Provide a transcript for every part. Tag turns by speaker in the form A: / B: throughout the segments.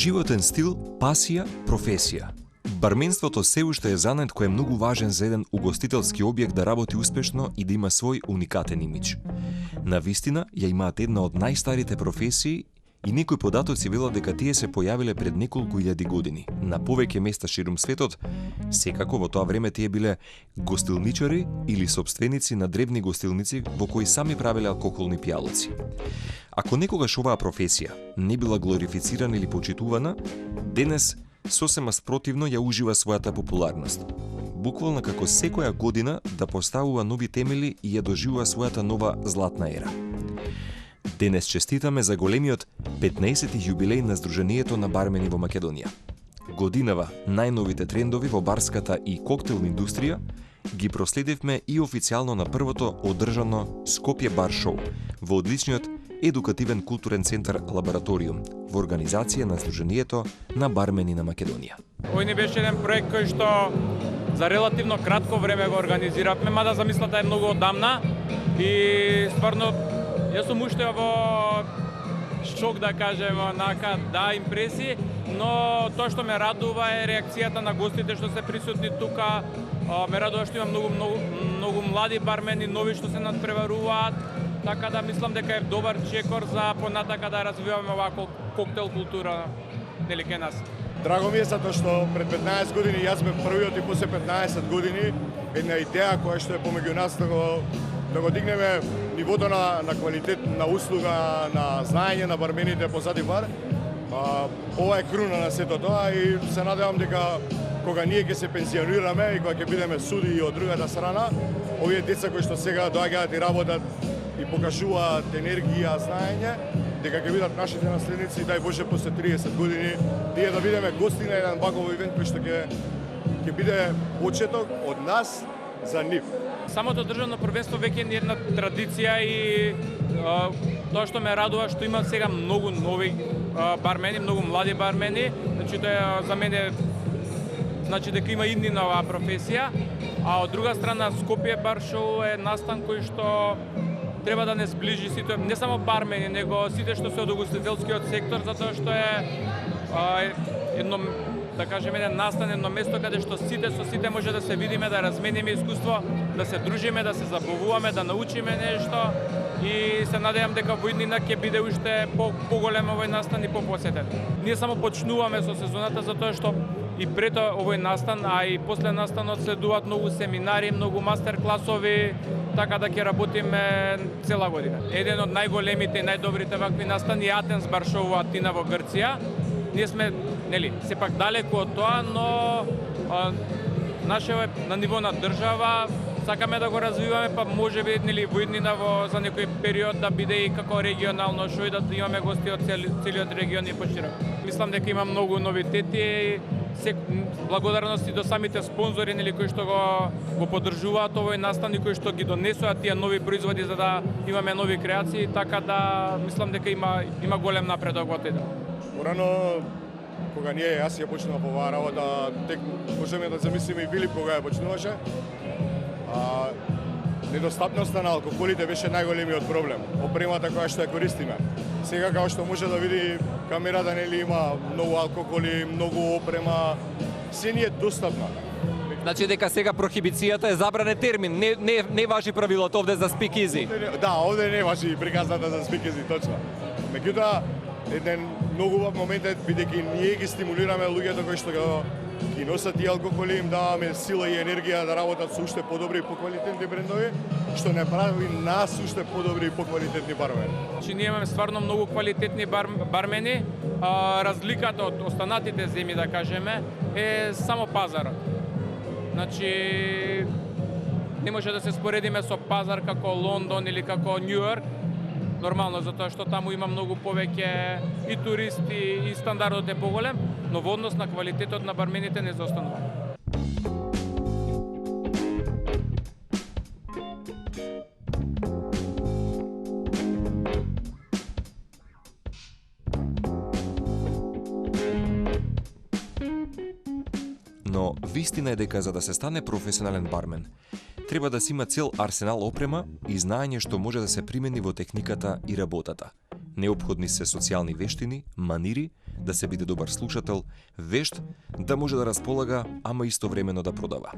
A: Животен стил, пасија, професија. Барменството се уште е занет кој е многу важен за еден угостителски објект да работи успешно и да има свој уникатен имидж. На вистина, ја имаат една од најстарите професии и некои податоци велат дека тие се појавиле пред неколку илјади години на повеќе места ширум светот. Секако во тоа време тие биле гостилничари или сопственици на древни гостилници во кои сами правеле алкохолни пијалоци. Ако некогаш оваа професија не била глорифицирана или почитувана, денес сосема спротивно ја ужива својата популарност. Буквално како секоја година да поставува нови темели и ја доживува својата нова златна ера. Денес честитаме за големиот 15-ти јубилеј на Сдруженијето на бармени во Македонија. Годинава најновите трендови во барската и коктелна индустрија ги проследивме и официјално на првото одржано Скопје бар шоу во одличниот едукативен културен центар Лабораториум во организација на Сдруженијето на бармени на Македонија.
B: Овој ни беше еден проект кој што за релативно кратко време го организиравме, мада замислата е многу одамна и стварно јас сум уште во шок да кажем, онака да импресии, но тоа што ме радува е реакцијата на гостите што се присутни тука. Ме радува што има многу млади бармени, нови што се надпреваруваат, така да мислам дека е добар чекор за понатака да развиваме оваа коктел култура нели кај нас.
C: Драго ми е затоа што пред 15 години јас бев првиот и после 15 години една идеја која што е помеѓу нас да го дигнеме нивото на квалитет на услуга, на знаење на бармените позади бар. Ова е круна на сето тоа и се надевам дека кога ние ќе се пензионираме и кога ќе бидеме суди од другата страна, овие деца кои што сега доаѓаат и работат и покажуваат енергија, знаење, дека ќе бидат нашите наследници, дај Боже после 30 години, ние да бидеме гости на еден ваков ивент кој што ќе биде почеток од нас за нив.
B: Самото државно првенство веќе е една традиција и тоа што ме радува што има сега многу нови бармени, многу млади бармени, значи тоа за мене значи дека има идни на оваа професија, а од друга страна Скопје бар шоу е настан кој што треба да не сближи сите, не само бармени, него сите што се од угостителскиот сектор, затоа што е едно, да кажеме, еден настан, едно место каде што сите со сите може да се видиме, да размениме искуство, да се дружиме, да се забавуваме, да научиме нешто и се надевам дека во иднина ќе биде уште поголем овој настан и попосетен. Ние само почнуваме со сезоната затоа што и пред овој настан, а и после настанот следуваат многу семинари, многу мастер-класови, така да ќе работиме цела година. Еден од најголемите и најдобрите вакви настани е Атенс бар шоу во Атина во Грција. Ние сме, нели, сепак далеку од тоа, но нашето е на ниво на држава, сакаме да го развиваме, па може би нели во иднина за некој период да биде и како регионално шоу и да имаме гости од целиот регион и поширок. Мислам дека има многу новитети, благодарности до самите спонзори нели кои што го поддржуваат овој настан и кои што ги донесуваат тие нови производи за да имаме нови креации, така да мислам дека има голем напредок во тоа.
C: Порано, кога јас ја почнав оваа работа, тек можеме да замислиме и Филип кога ја почнуваше, недостапноста на алкохолите беше најголемиот проблем. Опремата која што ја користиме. Сега како што може да види камерата, нели има многу алкохоли, многу опрема, се ни е достапно.
D: Значи дека сега прохибицијата е забранен термин, не важи правилото овде за speak easy.
C: Да, овде не важи приказната за speak easy, точно. Меѓутоа, еден многу убав момент е бидејќи ние ги стимулираме луѓето кои што ги носат и алкохоли, им даваме сила и енергија да работат со уште подобри и поквалитетни брендови, што не прави нас уште подобри и поквалитетни бармени.
B: Значи ние имаме стварно многу квалитетни бармени, разликата од останатите земји да кажеме е само пазарот. Значи не може да се споредиме со пазар како Лондон или како Њујорк, нормално, затоа што таму има многу повеќе и туристи и стандардот е поголем, но во однос на квалитетот на бармените не заостанува.
A: Но вистина е дека за да се стане професионален бармен, треба да си има цел арсенал опрема и знаење што може да се примени во техниката и работата. Неопходни се социјални вештини, манири, да се биде добар слушател, вешт, да може да располага, ама истовремено да продава.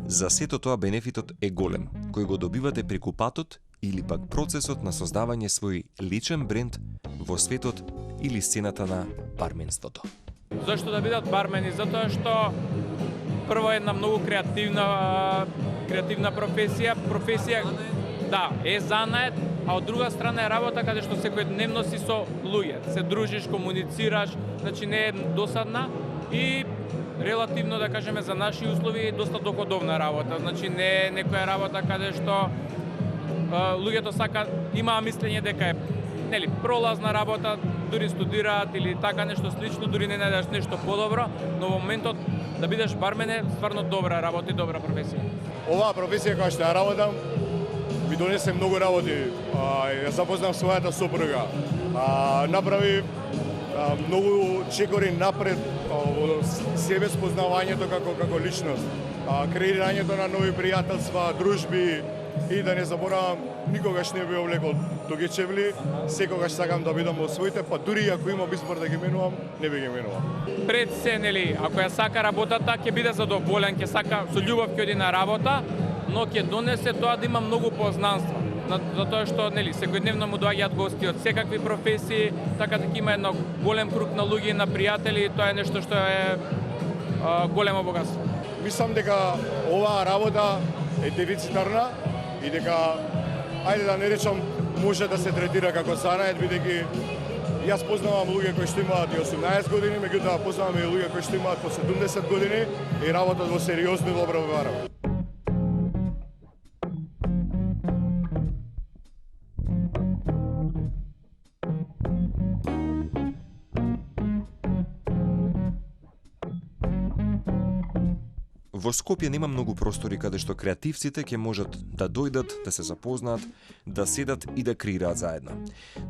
A: За сето тоа бенефитот е голем, кој го добивате преку патот или пак процесот на создавање свој личен бренд во светот или сцената на барменството.
B: Зашто да бидат бармени? Затоа што прво е една многу креативна професија, да, е занает, а од друга страна е работа каде што секојдневно си со луѓе, се дружиш, комуницираш, значи не е досадна и релативно да кажеме за наши услови е доста доходовна работа, значи не е некоја работа каде што луѓето имаа мислење дека е пролазна работа, дури студираат или така нешто слично, дури не најдеш нешто подобро, но во моментот да бидеш бармен е стварно добра работа и добра професија.
C: Оваа професија која што ја работам ми донесе многу работи. Ја запознав својата сопруга. Направи многу чекори напред во себе спознавањето како личност. Креирањето на нови пријателства, дружби и да не заборавам, никогаш не би облекол тогечевли, секогаш сакам да бидам во своите, па дури ако имам избор да ги менувам, не би ги менувам.
B: Пред се, ако ја сака работата, ќе биде задоволен, ќе сака со љубов ќе оди на работа, но ќе донесе тоа да има многу познанства. Затоа што секојдневно му доаѓаат гости од секакви професии, така дека има едно голем круг на луѓе, на пријатели, и тоа е нешто што е големо богатство.
C: Мислам дека оваа работа е дефицитарна и дека, ајде да не речам, може да се третира како занает, бидејќи јас познавам луѓе кои што имаат и 18 години, меѓутоа познавам и луѓе кои што имаат по 70 години и работат во сериозно и добро варава.
A: Во Скопје нема многу простори каде што креативците ќе можат да дојдат, да се запознаат, да седат и да креираат заедно.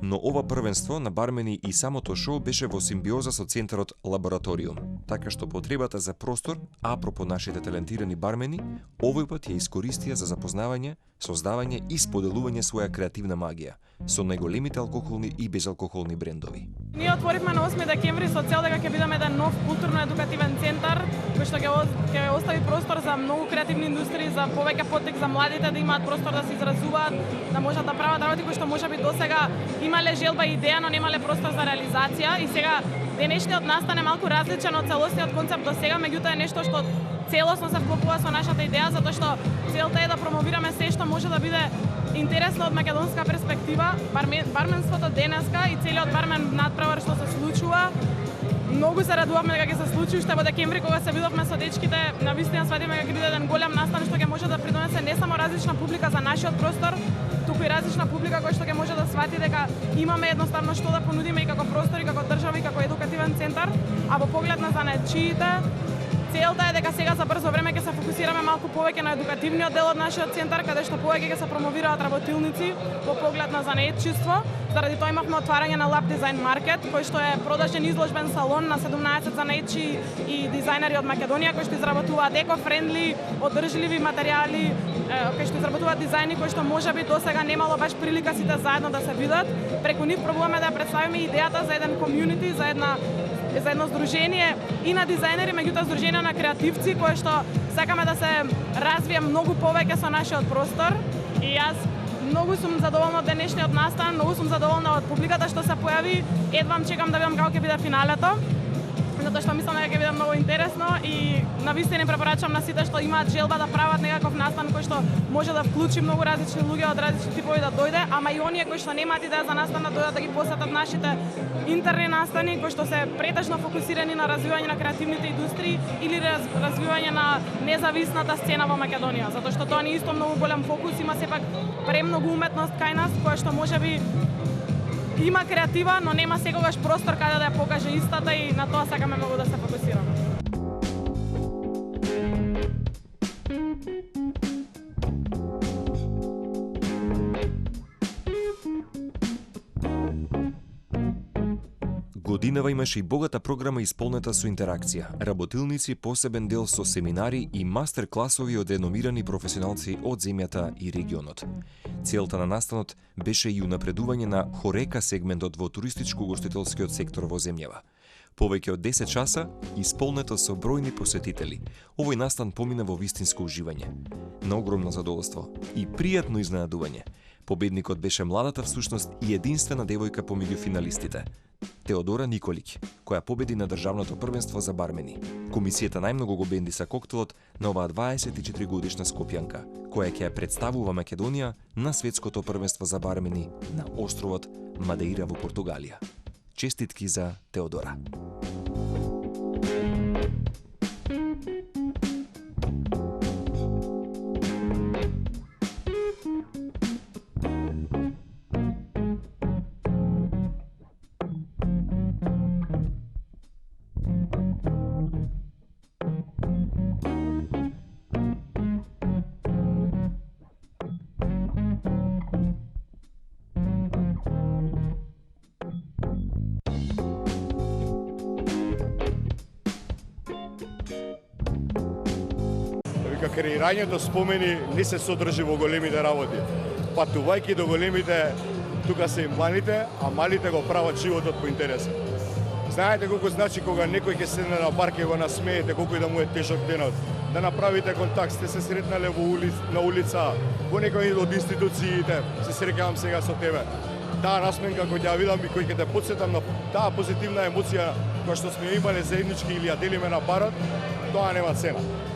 A: Но ова првенство на бармени и самото шоу беше во симбиоза со центарот Лабораториум, така што потребата за простор, апропо нашите талентирани бармени, овој пат ја искористија за запознавање, создавање и споделување своја креативна магија со најголемите алкохолни и безалкохолни брендови.
E: Ние отворивме на 8 декември со цел дека ќе бидеме еден нов културно-едукативен центар кој што ќе остави простор за многу креативни индустрии, за повеќе поттик за младите да имаат простор да се изразуваат, да можат да прават работи кои што можеби досега имале желба и идеја, но немале простор за реализација, и сега денешниот настан е малку различен од целосниот концепт до сега, меѓутоа е нешто што целосно се вклопува со нашата идеја, затоа што целта е да промовираме се што може да биде интересно од македонска перспектива, барменството денеска и целиот бармен надпревар што се случува. Многу се радувавме дека ќе се случи уште во декември кога се видовме со дечките, навистина сватиме дека ќе биде еден голем настан што ќе може да придонесе не само различна публика за нашиот простор, туку и различна публика која што ќе може да свати дека имаме едноставно што да понудиме и како простор и како држава и како едукативен центар, а во поглед на занаетчиите целта е дека сега за брзо време ќе се фокусираме малку повеќе на едукативниот дел од нашиот центар, каде што повеќе ќе се промовираат работилници во поглед на занаетчиство. Заради тоа имавме отварање на Lab Design Market, кој што е продажен изложбен салон на 17 занаетчи и дизајнери од Македонија кои што изработуваат еко-френдли, одржливи материјали, кои што изработуваат дизајни кои што можеби досега немало баш прилика сите заедно да се видат. Преку нив пробуваме да представиме идејата за еден комјунити, за едно здружение и на дизајнери, меѓутоа здружение на креативци кое што сакаме да се развие многу повеќе со нашиот простор. И јас многу сум задоволна од денешниот настан, многу сум задоволна од публиката што се појави. Едвам чекам да видам како ќе биде финалето, затоа што мислам дека ќе биде многу интересно и навистина препорачам на сите што имаат желба да прават некаков настан кој што може да вклучи многу различни луѓе од различни типови да дојде, ама и оние кои што немаат идеја за настан да дојдат да ги посетат нашите интерни настани кои што се претежно фокусирани на развивање на креативните индустрии или развивање на независната сцена во Македонија, затоа што тоа ни исто многу голем фокус, има сепак премногу уметност кај нас која што можеби има креатива, но нема секогаш простор каде да ја покаже истата и на тоа сакаме многу да се фокусираме.
A: Годинава имаше и богата програма исполнета со интеракција, работилници, посебен дел со семинари и мастер-класови од реномирани професионалци од земјата и регионот. Целта на настанот беше и унапредување на хорека сегментот во туристичко-угостителскиот сектор во земјава. Повеќе од 10 часа, исполнето со бројни посетители, овој настан помина во вистинско уживање. На огромно задоволство и пријатно изненадување. Победникот беше младата всушност и единствена девојка помеѓу финалистите, Теодора Николиќ, која победи на државното првенство за бармени. Комисијата најмногу го бендиса коктелот на оваа 24 годишна скопјанка, која ќе ја представува Македонија на светското првенство за бармени на островот Мадеира во Португалија. Честитки за Теодора.
C: Креирањето спомени не се содржи во големите работи. Патувајќи до големите, тука се и малите, а малите го прават животот поинтересен. Знаете колку значи кога некој ќе седне на бар, ќе го насмеете, колку и да му е тежок денот, да направите контакт, сте се сретнале на улица, во некој од институциите, се среќавам сега со тебе. Таа насменка кој ќе ја видам и кој ќе те потсетам на таа позитивна емоција која што сме имале заеднички или ја делиме на барот, тоа нема цена.